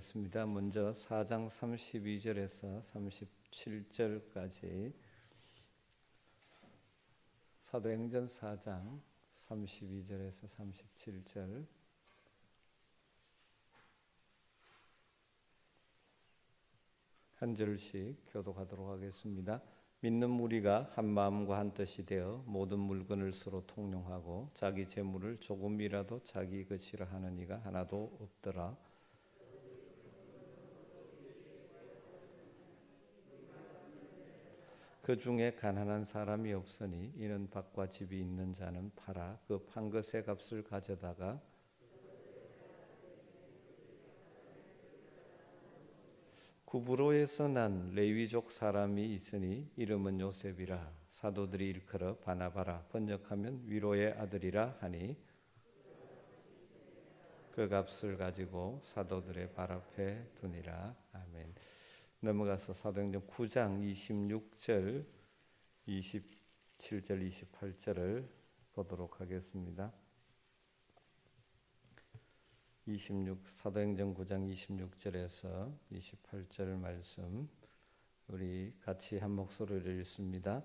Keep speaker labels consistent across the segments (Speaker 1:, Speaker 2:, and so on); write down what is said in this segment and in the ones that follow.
Speaker 1: 하겠습니다. 먼저 4장 32절에서 37절까지 사도행전 4장 32절에서 37절 한 절씩 교독하도록 하겠습니다. 믿는 무리가 한 마음과 한 뜻이 되어 모든 물건을 서로 통용하고 자기 재물을 조금이라도 자기 것이라 하는 이가 하나도 없더라. 그 중에 가난한 사람이 없으니 이는 밭과 집이 있는 자는 팔아 그 판 것의 값을 가져다가 구브로에서 난 레위족 사람이 있으니 이름은 요셉이라. 사도들이 일컬어 바나바라 번역하면 위로의 아들이라 하니 그 값을 가지고 사도들의 발 앞에 두니라. 아멘. 넘어가서 사도행전 9장 26절 27절 28절을 보도록 하겠습니다. 사도행전 9장 26절에서 28절 말씀 우리 같이 한 목소리를 읽습니다.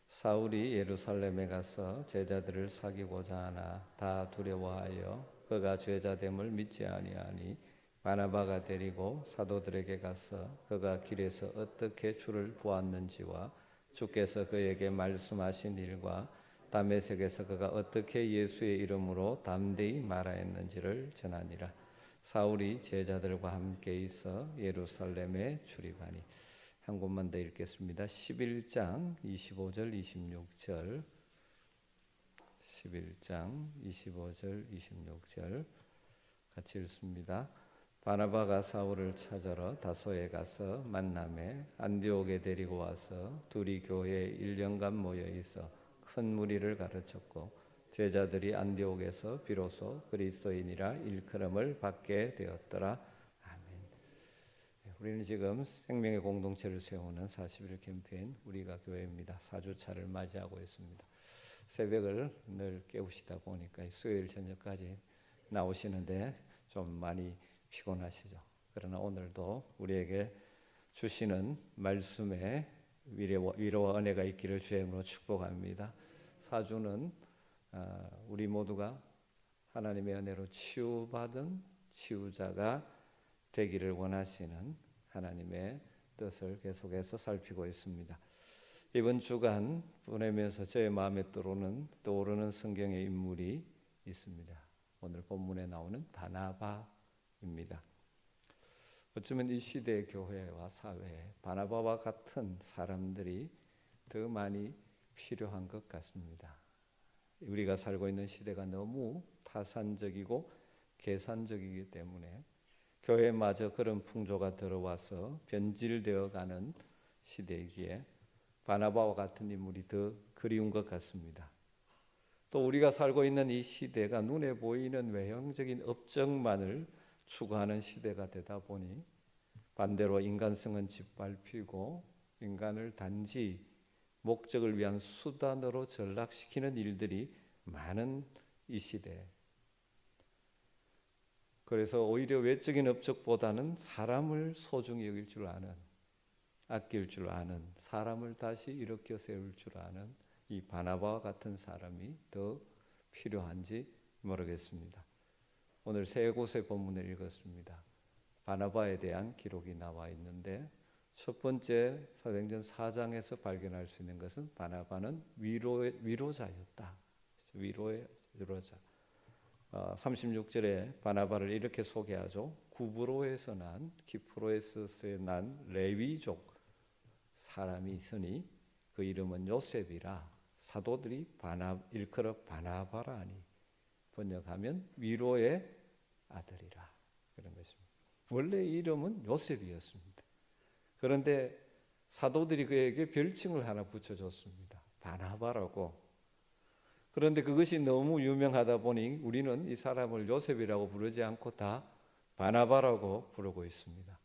Speaker 1: 사울이 예루살렘에 가서 제자들을 사귀고자 하나 다 두려워하여 그가 죄자됨을 믿지 아니하니 바나바가 데리고 사도들에게 가서 그가 길에서 어떻게 주를 보았는지와 주께서 그에게 말씀하신 일과 다메섹에서 그가 어떻게 예수의 이름으로 담대히 말하였는지를 전하니라. 사울이 제자들과 함께 있어 예루살렘에 출입하니. 한 곳만 더 읽겠습니다. 11장 25절 26절 11장 25절 26절 같이 읽습니다. 바나바가 사울을 찾으러 다소에 가서 만남에 안디옥에 데리고 와서 둘이 교회에 1년간 모여 있어 큰 무리를 가르쳤고 제자들이 안디옥에서 비로소 그리스도인이라 일컬음을 받게 되었더라. 아멘. 우리는 지금 생명의 공동체를 세우는 40일 캠페인 우리가 교회입니다. 4주차를 맞이하고 있습니다. 새벽을 늘 깨우시다 보니까 수요일 저녁까지 나오시는데 좀 많이 피곤하시죠. 그러나 오늘도 우리에게 주시는 말씀에 위로와 은혜가 있기를 주의 이름으로 축복합니다. 4주는 우리 모두가 하나님의 은혜로 치유받은 치유자가 되기를 원하시는 하나님의 뜻을 계속해서 살피고 있습니다. 이번 주간 보내면서 저의 마음에 떠오르는 성경의 인물이 있습니다. 오늘 본문에 나오는 바나바입니다. 어쩌면 이 시대의 교회와 사회에 바나바와 같은 사람들이 더 많이 필요한 것 같습니다. 우리가 살고 있는 시대가 너무 타산적이고 계산적이기 때문에 교회마저 그런 풍조가 들어와서 변질되어 가는 시대이기에 바나바와 같은 인물이 더 그리운 것 같습니다. 또 우리가 살고 있는 이 시대가 눈에 보이는 외형적인 업적만을 추구하는 시대가 되다 보니 반대로 인간성은 짓밟히고 인간을 단지 목적을 위한 수단으로 전락시키는 일들이 많은 이 시대. 그래서 오히려 외적인 업적보다는 사람을 소중히 여길 줄 아는, 아낄 줄 아는, 사람을 다시 일으켜 세울 줄 아는 이 바나바와 같은 사람이 더 필요한지 모르겠습니다. 오늘 세 곳의 본문을 읽었습니다. 바나바에 대한 기록이 나와 있는데 첫 번째 사도행전 4장에서 발견할 수 있는 것은 바나바는 위로자였다. 위로의 위로자. 36절에 바나바를 이렇게 소개하죠. 구브로에서 난 키프로에서에 난 레위족 사람이 있으니 그 이름은 요셉이라. 사도들이 일컬어 바나바라 하니 번역하면 위로의 아들이라 그런 것입니다. 원래 이름은 요셉이었습니다. 그런데 사도들이 그에게 별칭을 하나 붙여줬습니다. 바나바라고. 그런데 그것이 너무 유명하다 보니 우리는 이 사람을 요셉이라고 부르지 않고 다 바나바라고 부르고 있습니다.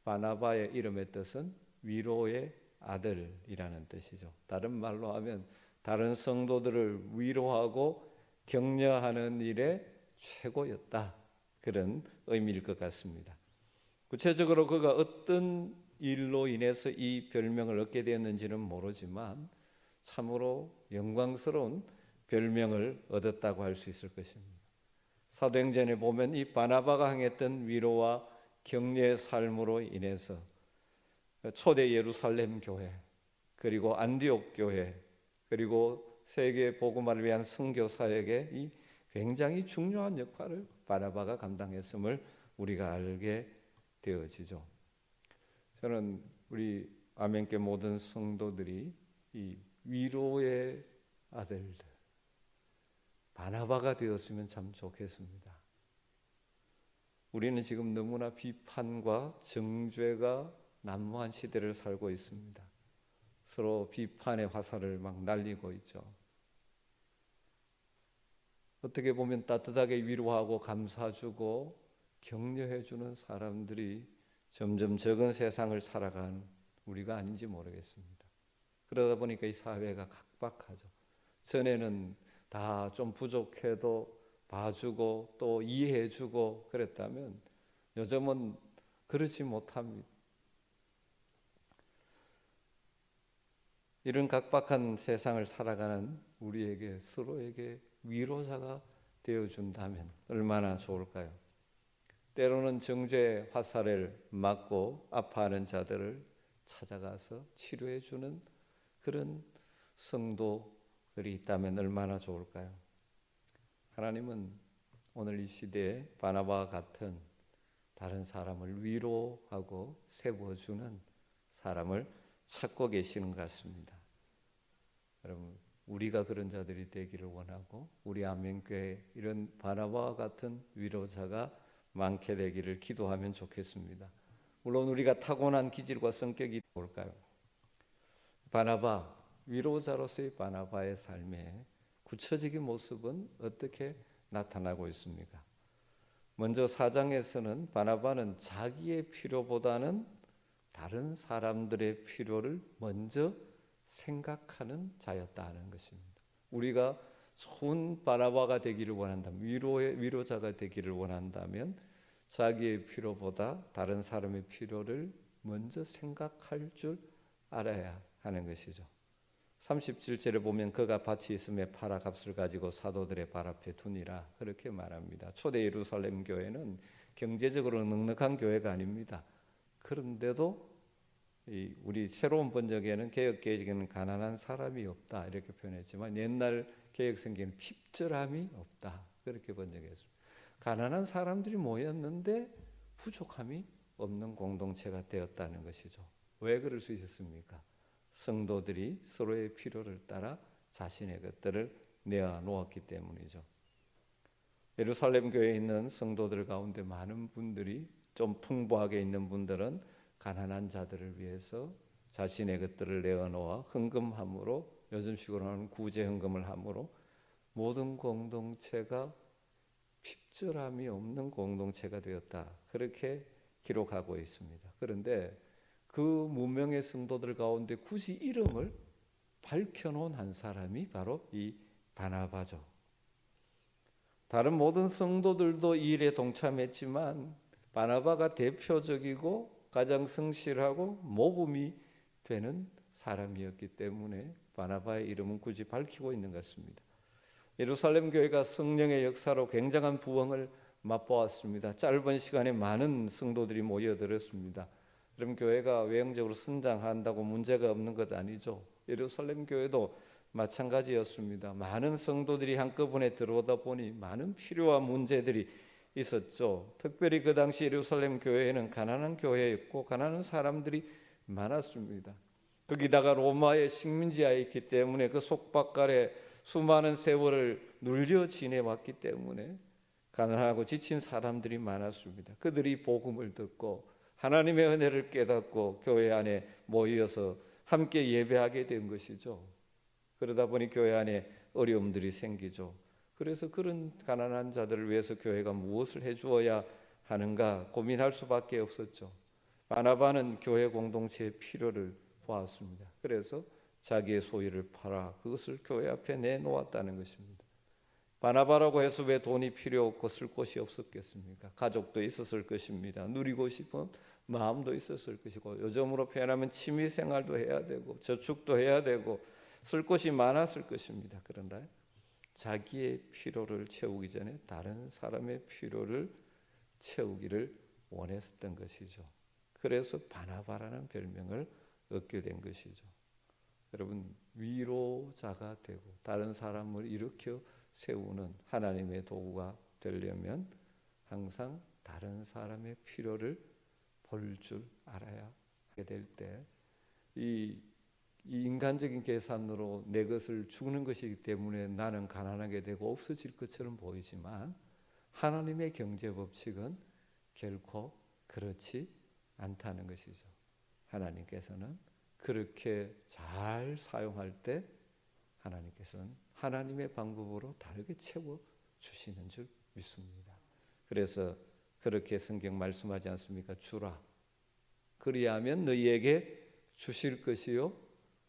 Speaker 1: 바나바의 이름의 뜻은 위로의 아들이라는 뜻이죠. 다른 말로 하면 다른 성도들을 위로하고 격려하는 일에 최고였다. 그런 의미일 것 같습니다. 구체적으로 그가 어떤 일로 인해서 이 별명을 얻게 되었는지는 모르지만 참으로 영광스러운 별명을 얻었다고 할 수 있을 것입니다. 사도행전에 보면 이 바나바가 행했던 위로와 격려의 삶으로 인해서 초대 예루살렘 교회, 그리고 안디옥 교회, 그리고 세계 복음화를 위한 선교사에게 이 굉장히 중요한 역할을 바나바가 감당했음을 우리가 알게 되어지죠. 저는 우리 아멘교회 모든 성도들이 이 위로의 아들들 바나바가 되었으면 참 좋겠습니다. 우리는 지금 너무나 비판과 정죄가 난무한 시대를 살고 있습니다. 서로 비판의 화살을 막 날리고 있죠. 어떻게 보면 따뜻하게 위로하고 감사주고 격려해주는 사람들이 점점 적은 세상을 살아가는 우리가 아닌지 모르겠습니다. 그러다 보니까 이 사회가 각박하죠. 전에는 다 좀 부족해도 봐주고 또 이해해주고 그랬다면 요즘은 그렇지 못합니다. 이런 각박한 세상을 살아가는 우리에게 서로에게 위로자가 되어준다면 얼마나 좋을까요? 때로는 정죄의 화살을 맞고 아파하는 자들을 찾아가서 치료해주는 그런 성도들이 있다면 얼마나 좋을까요? 하나님은 오늘 이 시대에 바나바와 같은 다른 사람을 위로하고 세워주는 사람을 찾고 계시는 것 같습니다. 여러분, 우리가 그런 자들이 되기를 원하고 우리 아멘교회 이런 바나바와 같은 위로자가 많게 되기를 기도하면 좋겠습니다. 물론 우리가 타고난 기질과 성격이 뭘까요? 바나바, 위로자로서의 바나바의 삶의 구체적인 모습은 어떻게 나타나고 있습니까? 먼저 4장에서는 바나바는 자기의 필요보다는 다른 사람들의 필요를 먼저 생각하는 자였다는 것입니다. 우리가 좋은 바나바가 되기를 원한다면, 위로자가 되기를 원한다면 자기의 필요보다 다른 사람의 필요를 먼저 생각할 줄 알아야 하는 것이죠. 37절에 보면 그가 밭이 있음에 팔아 값을 가지고 사도들의 발 앞에 두니라 그렇게 말합니다. 초대 예루살렘 교회는 경제적으로 넉넉한 교회가 아닙니다. 그런데도 우리 새로운 번역에는 개역개혁에는 가난한 사람이 없다 이렇게 표현했지만 옛날 개역성경에는 핍절함이 없다 그렇게 번역했습니다. 가난한 사람들이 모였는데 부족함이 없는 공동체가 되었다는 것이죠. 왜 그럴 수 있었습니까? 성도들이 서로의 필요를 따라 자신의 것들을 내어놓았기 때문이죠. 예루살렘 교회에 있는 성도들 가운데 많은 분들이 좀 풍부하게 있는 분들은 가난한 자들을 위해서 자신의 것들을 내어놓아 헌금함으로 요즘식으로 하는 구제 헌금을 함으로 모든 공동체가 핍절함이 없는 공동체가 되었다. 그렇게 기록하고 있습니다. 그런데 그 무명의 성도들 가운데 굳이 이름을 밝혀놓은 한 사람이 바로 이 바나바죠. 다른 모든 성도들도 이 일에 동참했지만 바나바가 대표적이고 가장 성실하고 모범이 되는 사람이었기 때문에 바나바의 이름은 굳이 밝히고 있는 것 같습니다. 예루살렘 교회가 성령의 역사로 굉장한 부흥을 맛보았습니다. 짧은 시간에 많은 성도들이 모여들었습니다. 그럼 교회가 외형적으로 성장한다고 문제가 없는 것 아니죠. 예루살렘 교회도 마찬가지였습니다. 많은 성도들이 한꺼번에 들어오다 보니 많은 필요와 문제들이 있었죠. 특별히 그 당시 예루살렘 교회에는 가난한 교회였고 가난한 사람들이 많았습니다. 거기다가 로마의 식민지하에 있기 때문에 그 속박 아래 수많은 세월을 눌려 지내왔기 때문에 가난하고 지친 사람들이 많았습니다. 그들이 복음을 듣고 하나님의 은혜를 깨닫고 교회 안에 모여서 함께 예배하게 된 것이죠. 그러다 보니 교회 안에 어려움들이 생기죠. 그래서 그런 가난한 자들을 위해서 교회가 무엇을 해주어야 하는가 고민할 수밖에 없었죠. 바나바는 교회 공동체의 필요를 보았습니다. 그래서 자기의 소유를 팔아 그것을 교회 앞에 내놓았다는 것입니다. 바나바라고 해서 왜 돈이 필요 없고 쓸 곳이 없었겠습니까? 가족도 있었을 것입니다. 누리고 싶은 마음도 있었을 것이고, 요즘으로 표현하면 취미 생활도 해야 되고 저축도 해야 되고 쓸 곳이 많았을 것입니다. 그런데 자기의 필요를 채우기 전에 다른 사람의 필요를 채우기를 원했었던 것이죠. 그래서 바나바라는 별명을 얻게 된 것이죠. 여러분, 위로자가 되고 다른 사람을 일으켜 세우는 하나님의 도구가 되려면 항상 다른 사람의 필요를 볼 줄 알아야 하게 될 때, 이 인간적인 계산으로 내 것을 주는 것이기 때문에 나는 가난하게 되고 없어질 것처럼 보이지만, 하나님의 경제 법칙은 결코 그렇지 않다는 것이죠. 하나님께서는 그렇게 잘 사용할 때 하나님께서는 하나님의 방법으로 다르게 채워 주시는 줄 믿습니다. 그래서 그렇게 성경 말씀하지 않습니까? 주라, 그리하면 너희에게 주실 것이요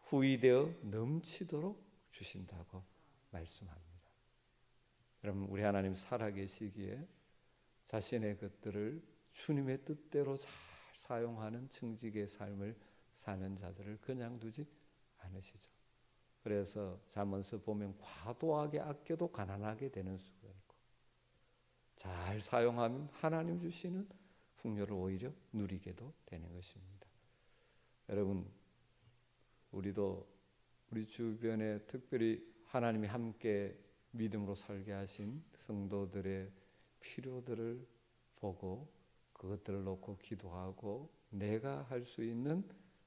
Speaker 1: 후히 되어 넘치도록 주신다고 말씀합니다. 여러분, 우리 하나님 살아계시기에 자신의 것들을 주님의 뜻대로 잘 사용하는 청지기의 삶을 사는 자들을 그냥 두지 않으시죠. 그래서 잠언서 보면 과도하게 아껴도 가난하게 되는 수가 있고, 잘 사용하면 하나님 주시는 풍요를 오히려 누리게도 되는 것입니다. 여러분, 우리도 우리 주변에 특별히 하나님이 함께 믿음으로 살게 하신 성도들의 필요들을 보고 그것들을 놓고 기도하고 내가 할 수 있는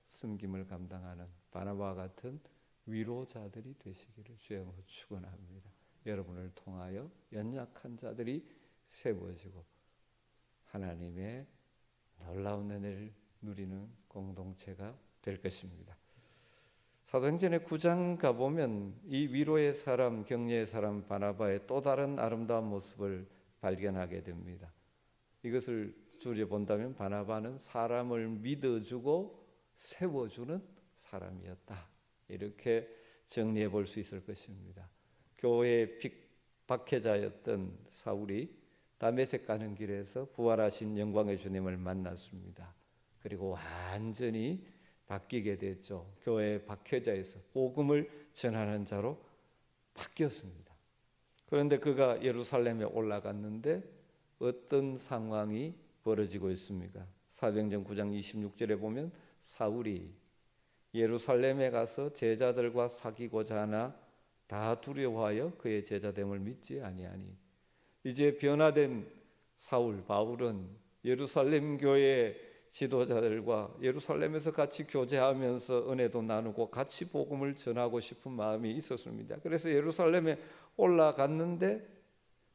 Speaker 1: 섬김을 감당하는 바나바와 같은 위로자들이 되시기를 주여 축원합니다. 여러분을 통하여 연약한 자들이 세워지고 하나님의 놀라운 은혜를 누리는 공동체가 될 것입니다. 사도행전의 9장 가보면 이 위로의 사람, 격려의 사람 바나바의 또 다른 아름다운 모습을 발견하게 됩니다. 이것을 줄여 본다면 바나바는 사람을 믿어주고 세워주는 사람이었다, 이렇게 정리해 볼 수 있을 것입니다. 교회의 박해자였던 사울이 다메섹 가는 길에서 부활하신 영광의 주님을 만났습니다. 그리고 완전히 바뀌게 됐죠. 교회의 박해자에서 복음을 전하는 자로 바뀌었습니다. 그런데 그가 예루살렘에 올라갔는데 어떤 상황이 벌어지고 있습니까? 사도행전 9장 26절에 보면 사울이 예루살렘에 가서 제자들과 사귀고자 하나 다 두려워하여 그의 제자됨을 믿지 아니하니, 이제 변화된 사울 바울은 예루살렘 교회 지도자들과 예루살렘에서 같이 교제하면서 은혜도 나누고 같이 복음을 전하고 싶은 마음이 있었습니다. 그래서 예루살렘에 올라갔는데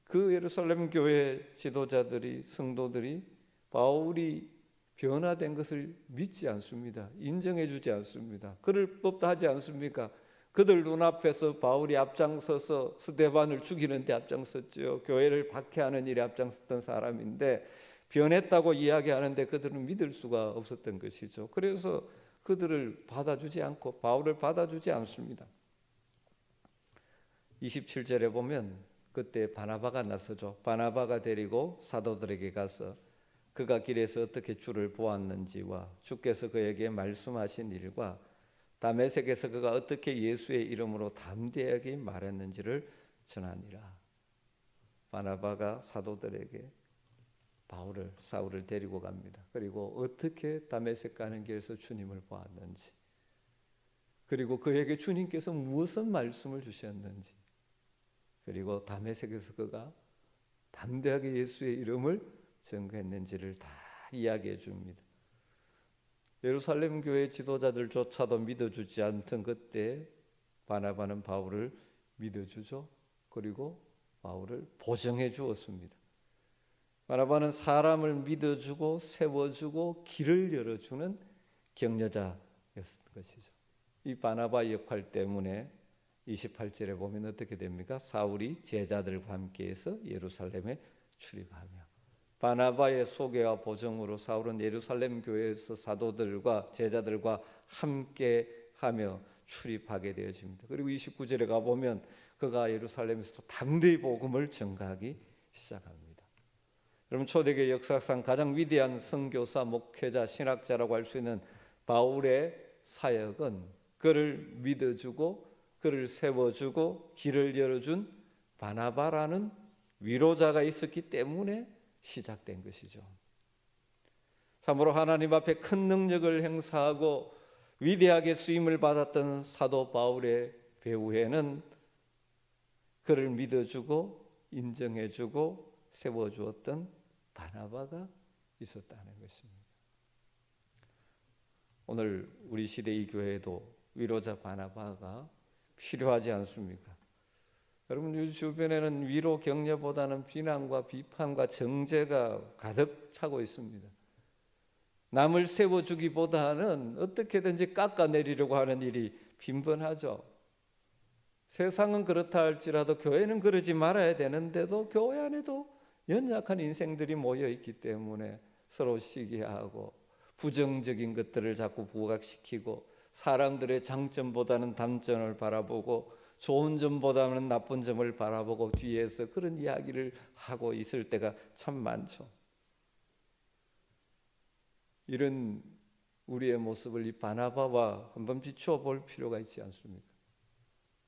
Speaker 1: 그 예루살렘 교회 지도자들이, 성도들이 바울이 변화된 것을 믿지 않습니다. 인정해 주지 않습니다. 그럴 법도 하지 않습니까? 그들 눈앞에서 바울이 앞장서서 스데반을 죽이는데 앞장섰죠. 교회를 박해하는 일에 앞장섰던 사람인데 변했다고 이야기하는데 그들은 믿을 수가 없었던 것이죠. 그래서 그들을 받아주지 않고 바울을 받아주지 않습니다. 27절에 보면 그때 바나바가 나서죠. 바나바가 데리고 사도들에게 가서 그가 길에서 어떻게 주를 보았는지와 주께서 그에게 말씀하신 일과 다메섹에서 그가 어떻게 예수의 이름으로 담대하게 말했는지를 전하니라. 바나바가 사도들에게 사울을 데리고 갑니다. 그리고 어떻게 다메섹 가는 길에서 주님을 보았는지, 그리고 그에게 주님께서 무슨 말씀을 주셨는지, 그리고 다메섹에서 그가 담대하게 예수의 이름을 증거했는지를 다 이야기해 줍니다. 예루살렘 교회 지도자들조차도 믿어주지 않던 그때 바나바는 바울을 믿어주죠. 그리고 바울을 보정해 주었습니다. 바나바는 사람을 믿어주고 세워주고 길을 열어주는 격려자였을 것이죠. 이 바나바 역할 때문에 28절에 보면 어떻게 됩니까? 사울이 제자들과 함께해서 예루살렘에 출입하며, 바나바의 소개와 보정으로 사울은 예루살렘 교회에서 사도들과 제자들과 함께하며 출입하게 되어집니다. 그리고 29절에 가보면 그가 예루살렘에서 담대히 복음을 전가하기 시작합니다. 여러분, 초대교회 역사상 가장 위대한 선교사, 목회자, 신학자라고 할 수 있는 바울의 사역은 그를 믿어주고 그를 세워주고 길을 열어준 바나바라는 위로자가 있었기 때문에 시작된 것이죠. 참으로 하나님 앞에 큰 능력을 행사하고 위대하게 쓰임을 받았던 사도 바울의 배후에는 그를 믿어주고 인정해주고 세워주었던 바나바가 있었다는 것입니다. 오늘 우리 시대 이 교회에도 위로자 바나바가 필요하지 않습니까? 여러분, 우리 주변에는 위로 격려보다는 비난과 비판과 정죄가 가득 차고 있습니다. 남을 세워주기보다는 어떻게든지 깎아내리려고 하는 일이 빈번하죠. 세상은 그렇다 할지라도 교회는 그러지 말아야 되는데도 교회 안에도 연약한 인생들이 모여 있기 때문에 서로 시기하고 부정적인 것들을 자꾸 부각시키고 사람들의 장점보다는 단점을 바라보고 좋은 점보다는 나쁜 점을 바라보고 뒤에서 그런 이야기를 하고 있을 때가 참 많죠. 이런 우리의 모습을 이 바나바와 한번 비추어 볼 필요가 있지 않습니까?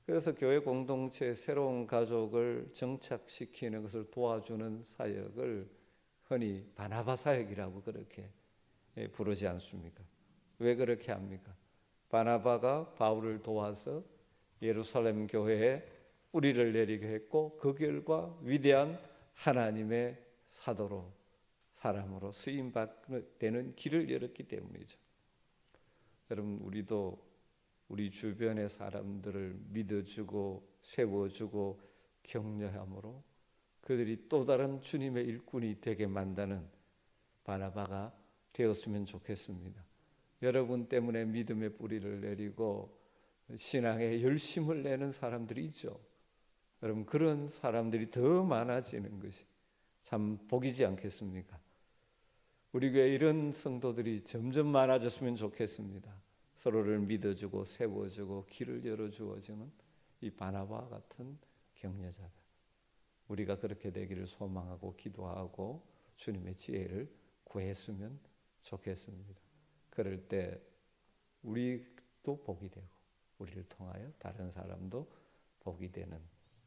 Speaker 1: 그래서 교회 공동체의 새로운 가족을 정착시키는 것을 도와주는 사역을 흔히 바나바 사역이라고 그렇게 부르지 않습니까? 왜 그렇게 합니까? 바나바가 바울을 도와서 예루살렘 교회에 뿌리를 내리게 했고 그 결과 위대한 하나님의 사도로 사람으로 쓰임받는 길을 열었기 때문이죠. 여러분, 우리도 우리 주변의 사람들을 믿어주고 세워주고 격려함으로 그들이 또 다른 주님의 일꾼이 되게 만드는 바나바가 되었으면 좋겠습니다. 여러분 때문에 믿음의 뿌리를 내리고 신앙에 열심을 내는 사람들이 있죠. 여러분, 그런 사람들이 더 많아지는 것이 참 복이지 않겠습니까? 우리 교회 이런 성도들이 점점 많아졌으면 좋겠습니다. 서로를 믿어주고 세워주고 길을 열어주어지는 이 바나바와 같은 격려자들, 우리가 그렇게 되기를 소망하고 기도하고 주님의 지혜를 구했으면 좋겠습니다. 그럴 때 우리도 복이 되고 우리를 통하여 다른 사람도 복이 되는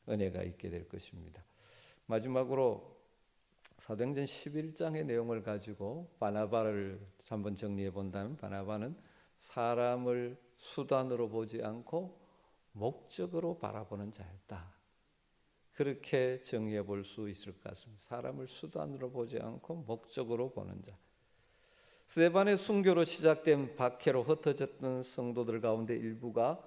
Speaker 1: 은혜가 있게 될 것입니다. 마지막으로 사도행전 11장의 내용을 가지고 바나바를 한번 정리해 본다면, 바나바는 사람을 수단으로 보지 않고 목적으로 바라보는 자였다. 그렇게 정의해 볼 수 있을 것 같습니다. 사람을 수단으로 보지 않고 목적으로 보는 자. 스데반의 순교로 시작된 박해로 흩어졌던 성도들 가운데 일부가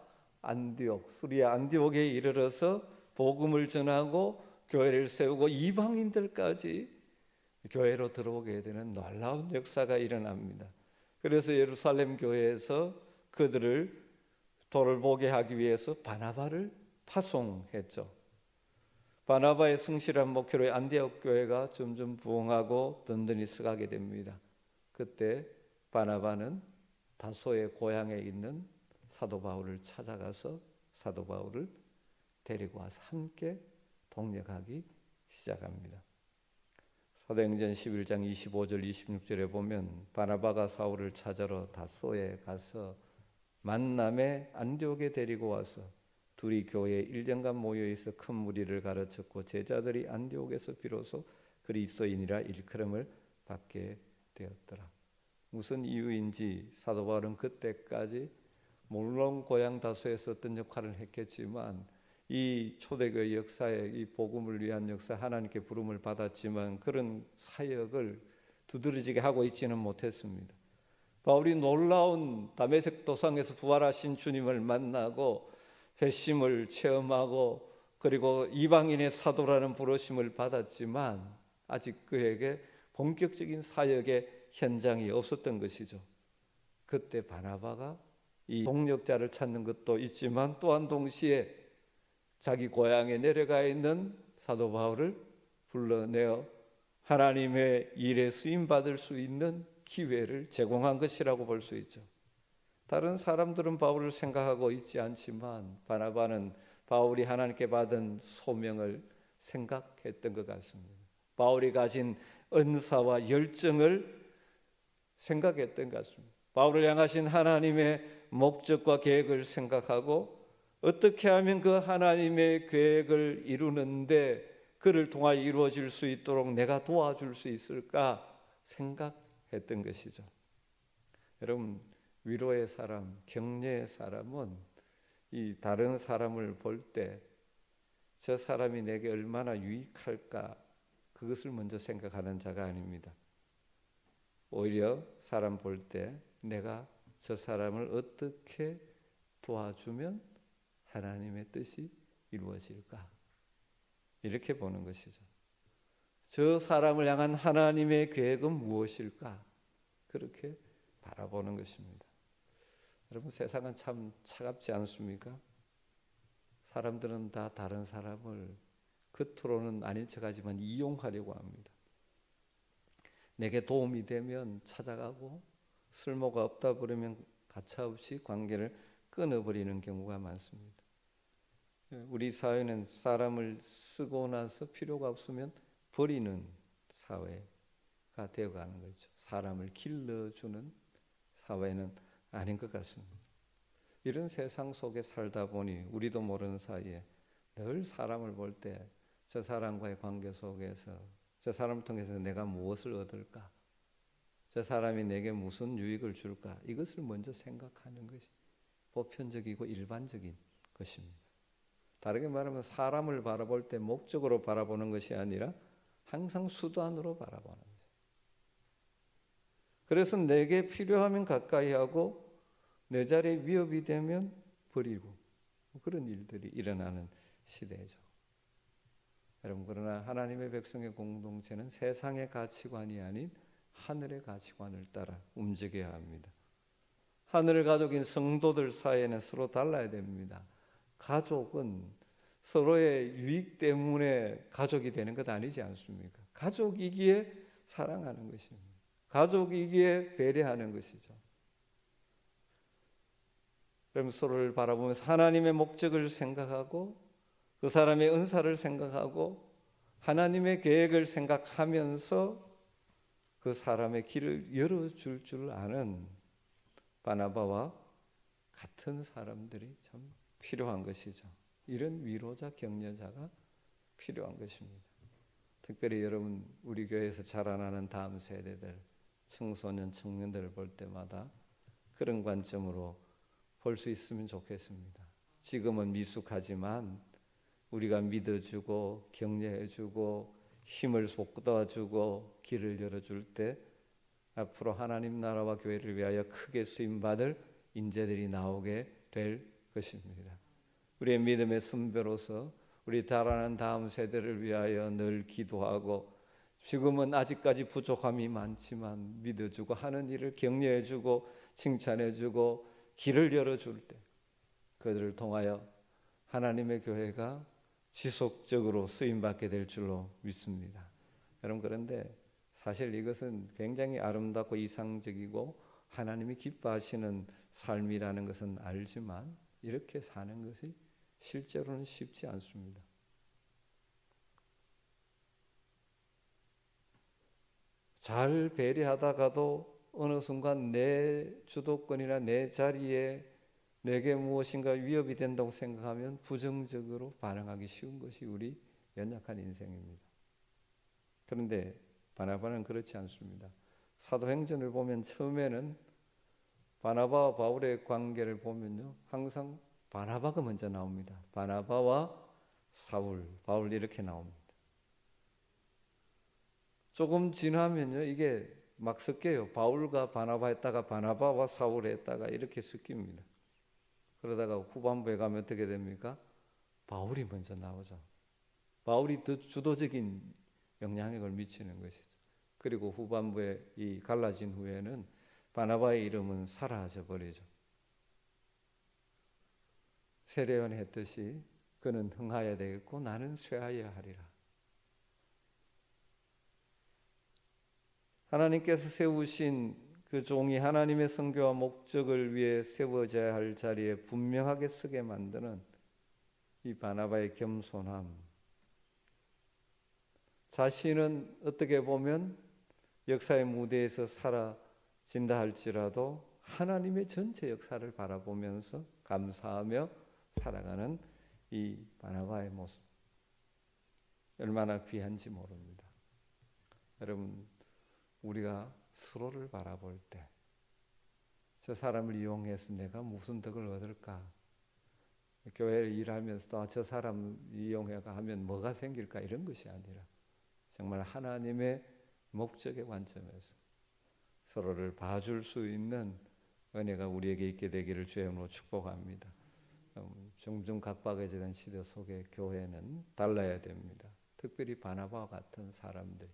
Speaker 1: 수리아 안디옥에 이르러서 복음을 전하고 교회를 세우고 이방인들까지 교회로 들어오게 되는 놀라운 역사가 일어납니다. 그래서 예루살렘 교회에서 그들을 돌보게 하기 위해서 바나바를 파송했죠. 바나바의 성실한 목회로 안디옥 교회가 점점 부흥하고 든든히 서가게 됩니다. 그때 바나바는 다소의 고향에 있는 사도 바울을 찾아가서 사도 바울을 데리고 와서 함께 동역하기 시작합니다. 사도행전 11장 25절 26절에 보면 바나바가 사울을 찾으러 다소에 가서 만남에 안디옥에 데리고 와서 둘이 교회에 1년간 모여있어 큰 무리를 가르쳤고 제자들이 안디옥에서 비로소 그리스도인이라 일컬음을 받게 되었더라. 무슨 이유인지 사도 바울은 그때까지 물론 고향 다소에서 어떤 역할을 했겠지만 이 초대교회 역사에 이 복음을 위한 역사, 하나님께 부름을 받았지만 그런 사역을 두드러지게 하고 있지는 못했습니다. 바울이 놀라운 다메섹 도상에서 부활하신 주님을 만나고 회심을 체험하고 그리고 이방인의 사도라는 부르심을 받았지만 아직 그에게 본격적인 사역의 현장이 없었던 것이죠. 그때 바나바가 이 동력자를 찾는 것도 있지만 또한 동시에 자기 고향에 내려가 있는 사도 바울을 불러내어 하나님의 일에 쓰임받을 수 있는 기회를 제공한 것이라고 볼 수 있죠. 다른 사람들은 바울을 생각하고 있지 않지만 바나바는 바울이 하나님께 받은 소명을 생각했던 것 같습니다. 바울이 가진 은사와 열정을 생각했던 것 같습니다. 바울을 향하신 하나님의 목적과 계획을 생각하고 어떻게 하면 그 하나님의 계획을 이루는데 그를 통하여 이루어질 수 있도록 내가 도와줄 수 있을까 생각했던 것이죠. 여러분, 위로의 사람, 격려의 사람은 이 다른 사람을 볼 때 저 사람이 내게 얼마나 유익할까 그것을 먼저 생각하는 자가 아닙니다. 오히려 사람 볼 때 내가 저 사람을 어떻게 도와주면 하나님의 뜻이 이루어질까 이렇게 보는 것이죠. 저 사람을 향한 하나님의 계획은 무엇일까 그렇게 바라보는 것입니다. 여러분, 세상은 참 차갑지 않습니까? 사람들은 다 다른 사람을 겉으로는 아닌 척하지만 이용하려고 합니다. 내게 도움이 되면 찾아가고 쓸모가 없다 그러면 가차없이 관계를 끊어버리는 경우가 많습니다. 우리 사회는 사람을 쓰고 나서 필요가 없으면 버리는 사회가 되어가는 거죠. 사람을 길러주는 사회는 아닌 것 같습니다. 이런 세상 속에 살다 보니 우리도 모르는 사이에 늘 사람을 볼 때 저 사람과의 관계 속에서 저 사람을 통해서 내가 무엇을 얻을까? 저 사람이 내게 무슨 유익을 줄까? 이것을 먼저 생각하는 것이 보편적이고 일반적인 것입니다. 다르게 말하면 사람을 바라볼 때 목적으로 바라보는 것이 아니라 항상 수단으로 바라보는 거죠. 그래서 내게 필요하면 가까이 하고 내 자리에 위협이 되면 버리고 그런 일들이 일어나는 시대죠. 여러분, 그러나 하나님의 백성의 공동체는 세상의 가치관이 아닌 하늘의 가치관을 따라 움직여야 합니다. 하늘의 가족인 성도들 사이에는 서로 달라야 됩니다. 가족은 서로의 유익 때문에 가족이 되는 것 아니지 않습니까? 가족이기에 사랑하는 것입니다. 가족이기에 배려하는 것이죠. 그럼 서로를 바라보면서 하나님의 목적을 생각하고 그 사람의 은사를 생각하고 하나님의 계획을 생각하면서 그 사람의 길을 열어줄 줄 아는 바나바와 같은 사람들이 참 필요한 것이죠. 이런 위로자, 격려자가 필요한 것입니다. 특별히 여러분, 우리 교회에서 자라나는 다음 세대들, 청소년, 청년들을 볼 때마다 그런 관점으로 볼 수 있으면 좋겠습니다. 지금은 미숙하지만 우리가 믿어주고 격려해주고 힘을 돋아주고 길을 열어줄 때 앞으로 하나님 나라와 교회를 위하여 크게 쓰임받을 인재들이 나오게 될 것입니다. 우리의 믿음의 선배로서 우리 자라는 다음 세대를 위하여 늘 기도하고 지금은 아직까지 부족함이 많지만 믿어주고 하는 일을 격려해주고 칭찬해주고 길을 열어줄 때 그들을 통하여 하나님의 교회가 지속적으로 쓰임받게 될 줄로 믿습니다. 여러분, 그런데 사실 이것은 굉장히 아름답고 이상적이고 하나님이 기뻐하시는 삶이라는 것은 알지만 이렇게 사는 것이 실제로는 쉽지 않습니다. 잘 배려하다가도 어느 순간 내 주도권이나 내 자리에 내게 무엇인가 위협이 된다고 생각하면 부정적으로 반응하기 쉬운 것이 우리 연약한 인생입니다. 그런데 바나바는 그렇지 않습니다. 사도행전을 보면 처음에는 바나바와 바울의 관계를 보면요, 항상 바나바가 먼저 나옵니다. 바나바와 사울, 바울 이렇게 나옵니다. 조금 지나면요, 이게 막 섞여요. 바울과 바나바 했다가 바나바와 사울 했다가 이렇게 섞입니다. 그러다가 후반부에 가면 어떻게 됩니까? 바울이 먼저 나오죠. 바울이 더 주도적인 영향력을 미치는 것이죠. 그리고 후반부에 이 갈라진 후에는 바나바의 이름은 사라져 버리죠. 세례요한이 했듯이 그는 흥하여야 되겠고 나는 쇠하여야 하리라. 하나님께서 세우신 그 종이 하나님의 선교와 목적을 위해 세워져야 할 자리에 분명하게 서게 만드는 이 바나바의 겸손함, 자신은 어떻게 보면 역사의 무대에서 사라진다 할지라도 하나님의 전체 역사를 바라보면서 감사하며 살아가는 이 바나바의 모습, 얼마나 귀한지 모릅니다. 여러분, 우리가 서로를 바라볼 때 저 사람을 이용해서 내가 무슨 덕을 얻을까? 교회를 일하면서도 저 사람 이용해가 하면 뭐가 생길까? 이런 것이 아니라 정말 하나님의 목적의 관점에서 서로를 봐줄 수 있는 은혜가 우리에게 있게 되기를 주의 이름으로 축복합니다. 종종 각박해지는 시대 속에 교회는 달라야 됩니다. 특별히 바나바와 같은 사람들이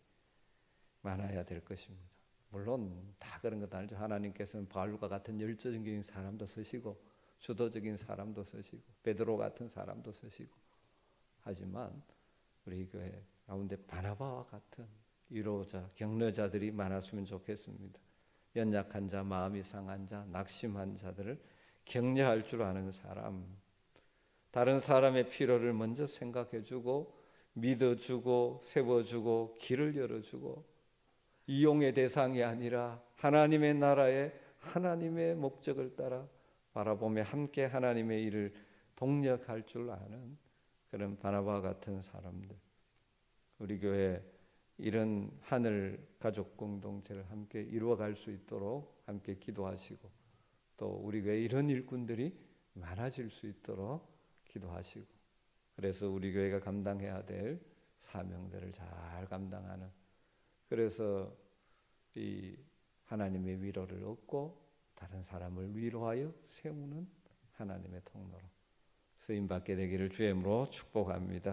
Speaker 1: 많아야 될 것입니다. 물론 다 그런 것 알죠. 하나님께서는 바울과 같은 열정적인 사람도 쓰시고 주도적인 사람도 쓰시고 베드로 같은 사람도 쓰시고, 하지만 우리 교회 가운데 바나바와 같은 위로자, 격려자들이 많았으면 좋겠습니다. 연약한 자, 마음이 상한 자, 낙심한 자들을 격려할 줄 아는 사람, 다른 사람의 필요를 먼저 생각해주고 믿어주고 세워주고 길을 열어주고, 이용의 대상이 아니라 하나님의 나라의 하나님의 목적을 따라 바라보며 함께 하나님의 일을 동력할 줄 아는 그런 바나바와 같은 사람들, 우리 교회 이런 하늘 가족 공동체를 함께 이루어갈 수 있도록 함께 기도하시고, 또 우리 교회 이런 일꾼들이 많아질 수 있도록 기도하시고, 그래서 우리 교회가 감당해야 될 사명들을 잘 감당하는, 그래서 이 하나님의 위로를 얻고 다른 사람을 위로하여 세우는 하나님의 통로로 쓰임받게 되기를 주의 이름으로 축복합니다.